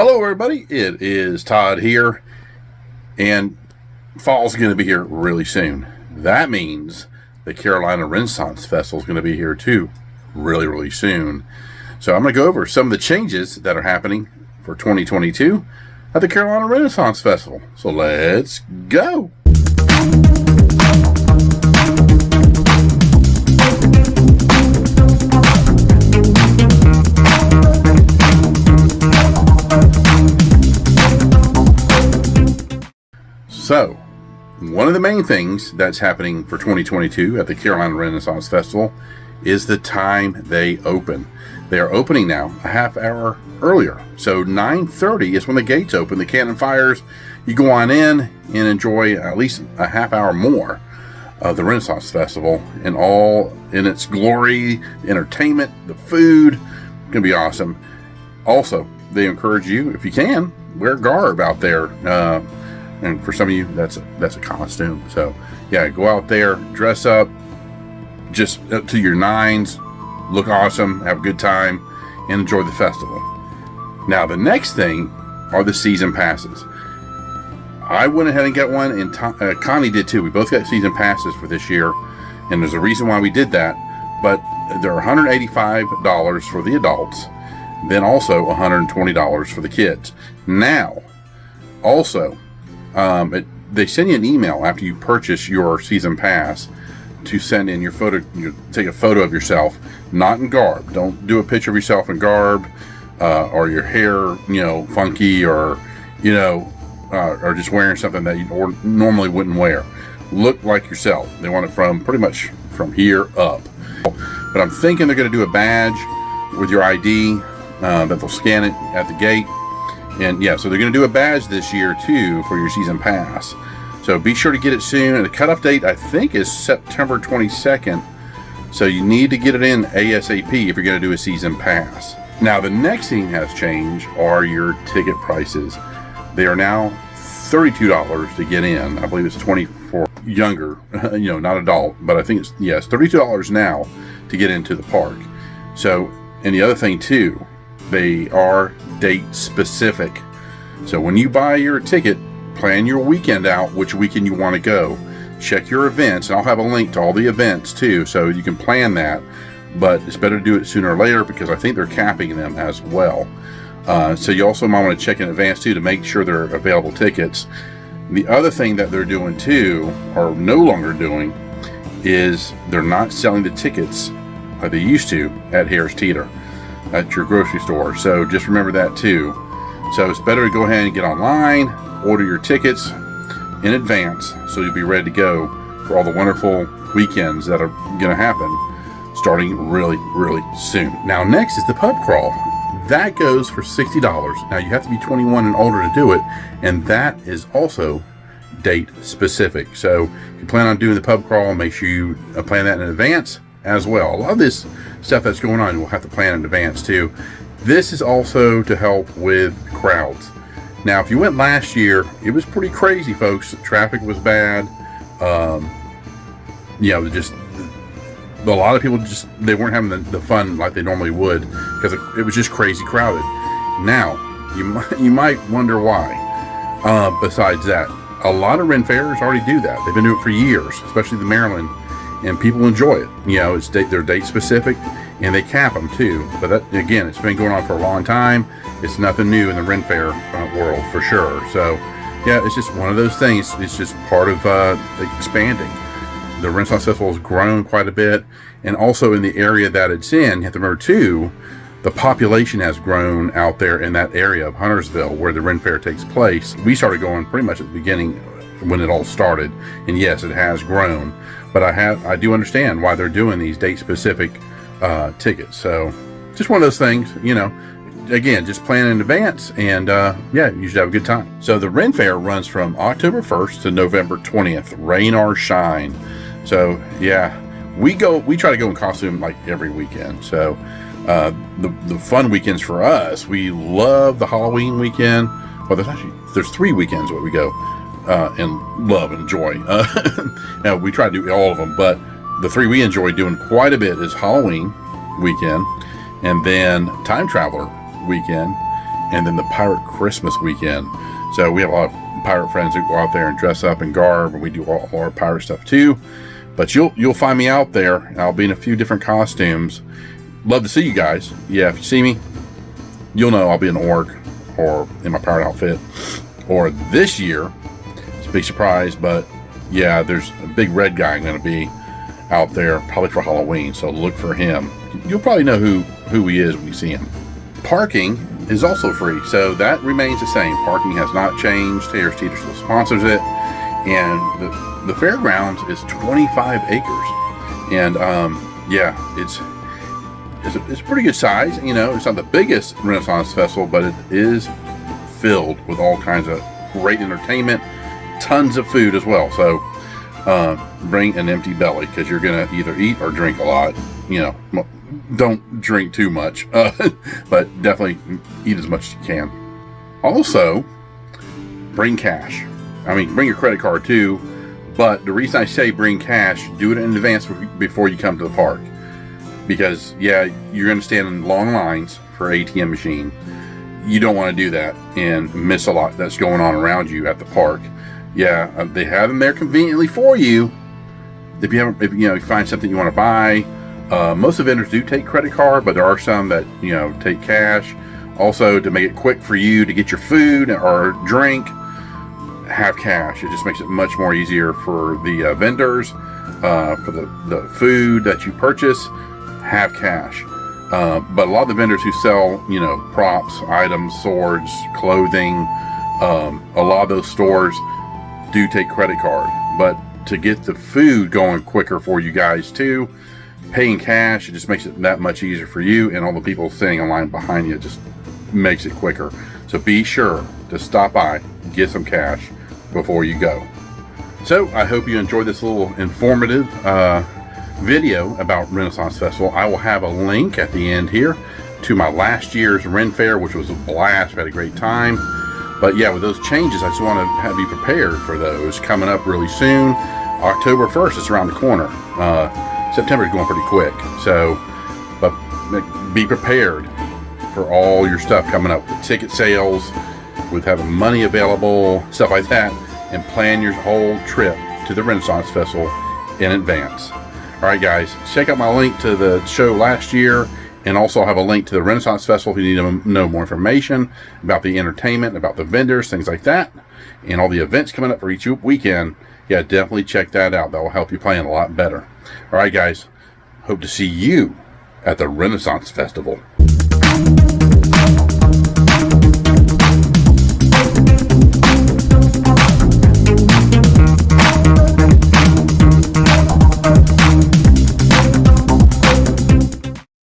Hello everybody, it is Todd here, and fall's going to be here really soon. That means the Carolina Renaissance Festival is going to be here too, really soon. So I'm going to go over some of the changes that are happening for 2022 at the Carolina Renaissance Festival. So let's go! So, one of the main things that's happening for 2022 at the Carolina Renaissance Festival is the time they open. They are opening now a half hour earlier. So 9:30 is when the gates open. The cannon fires. You go on in and enjoy at least a half hour more of the Renaissance Festival in all in its glory, entertainment, the food. It's going to be awesome. Also, they encourage you, if you can, wear garb out there. And for some of you, that's a costume. So, yeah, go out there, dress up, just up to your nines, look awesome, have a good time, and enjoy the festival. Now, the next thing are the season passes. I went ahead and got one, and Connie did too. We both got season passes for this year, and there's a reason why we did that. But they're $185 for the adults, then also $120 for the kids. Now, also, they send you an email after you purchase your season pass to send in your photo. You take a photo of yourself, not in garb. Don't do a picture of yourself in garb, or your hair, funky, or or just wearing something that you normally wouldn't wear. Look like yourself. They want it from pretty much from here up. But I'm thinking they're going to do a badge with your ID that they'll scan it at the gate. And yeah, so they're going to do a badge this year too for your season pass. So be sure to get it soon. And the cutoff date, I think, is September 22nd. So you need to get it in ASAP if you're going to do a season pass. Now, the next thing has changed are your ticket prices. They are now $32 to get in. I believe it's $20 for younger, not adult, but I think it's $32 now to get into the park. So, and the other thing too, they are date specific. So when you buy your ticket, plan your weekend out, which weekend you want to go. Check your events, and I'll have a link to all the events too, so you can plan that. But it's better to do it sooner or later because I think they're capping them as well. So you also might want to check in advance too to make sure they're available tickets. The other thing that they're doing too, or no longer doing, is they're not selling the tickets like they used to at Harris Teeter at your grocery store. So just remember that too. So it's better to go ahead and get online, order your tickets in advance so you'll be ready to go for all the wonderful weekends that are going to happen starting really soon. Now next is the pub crawl. That goes for $60. Now you have to be 21 and older to do it, and that is also date specific. So if you plan on doing the pub crawl, make sure you plan that in advance as well. A lot of this stuff that's going on, we'll have to plan in advance too. This is also to help with crowds. Now, if you went last year, it was pretty crazy, folks. Traffic was bad. Just a lot of people they weren't having the fun like they normally would because it was just crazy crowded. Now, you might wonder why. Besides that, a lot of Ren fairs already do that. They've been doing it for years, especially the Maryland. And people enjoy it. They're date specific, and they cap them too. But that, again, it's been going on for a long time. It's nothing new in the Ren Fair world for sure. So, yeah, it's just one of those things. It's just part of expanding. The Renaissance Festival has grown quite a bit, and also in the area that it's in, you have to remember too, the population has grown out there in that area of Huntersville where the Ren Fair takes place. We started going pretty much at the beginning when it all started, and yes, it has grown. But I do understand why they're doing these date-specific tickets. So, just one of those things, again, just plan in advance, and you should have a good time. So, the Ren Fair runs from October 1st to November 20th, rain or shine. So, yeah, we try to go in costume like every weekend. So, the fun weekends for us, we love the Halloween weekend. Well, there's 3 weekends where we go. And love and enjoy. Now, we try to do all of them, but the 3 we enjoy doing quite a bit is Halloween weekend, and then Time Traveler weekend, and then the Pirate Christmas weekend. So we have a lot of pirate friends who go out there and dress up in garb, and we do all our pirate stuff too. But you'll find me out there. I'll be in a few different costumes. Love to see you guys. Yeah, if you see me, you'll know I'll be an orc or in my pirate outfit. Or this year, it's a big surprise, but yeah, there's a big red guy going to be out there probably for Halloween, so look for him. You'll probably know who he is when you see him. Parking is also free, so that remains the same. Parking has not changed. Harris Teeter still sponsors it, and the fairgrounds is 25 acres, and yeah, it's a pretty good size. You know, it's not the biggest Renaissance Festival, but it is filled with all kinds of great entertainment, tons of food as well. So bring an empty belly, because you're gonna either eat or drink a lot. You know, don't drink too much, but definitely eat as much as you can. Also, bring cash. I mean, bring your credit card too, but the reason I say bring cash, do it in advance before you come to the park. Because, yeah, you're going to stand in long lines for ATM machine. You don't want to do that and miss a lot that's going on around you at the park. Yeah, they have them there conveniently for you. If you find something you want to buy. Most of the vendors do take credit card, but there are some that, take cash. Also, to make it quick for you to get your food or drink, have cash. It just makes it much more easier for the vendors, for the food that you purchase. Have cash. But a lot of the vendors who sell, props, items, swords, clothing, a lot of those stores do take credit card. But to get the food going quicker for you guys too, paying cash, it just makes it that much easier for you, and all the people standing in line behind you, just makes it quicker. So be sure to stop by, get some cash before you go. So I hope you enjoyed this little informative video about Renaissance Festival. I will have a link at the end here to my last year's Ren Fair, which was a blast. We had a great time. But yeah, with those changes, I just want to have you prepared for those coming up really soon. October 1st is around the corner. September is going pretty quick. So, but be prepared for all your stuff coming up. The ticket sales, with having money available, stuff like that, and plan your whole trip to the Renaissance Festival in advance. All right, guys, check out my link to the show last year, and also I'll have a link to the Renaissance Festival if you need to know more information about the entertainment, about the vendors, things like that, and all the events coming up for each weekend. Yeah, definitely check that out. That will help you plan a lot better. All right, guys, hope to see you at the Renaissance Festival.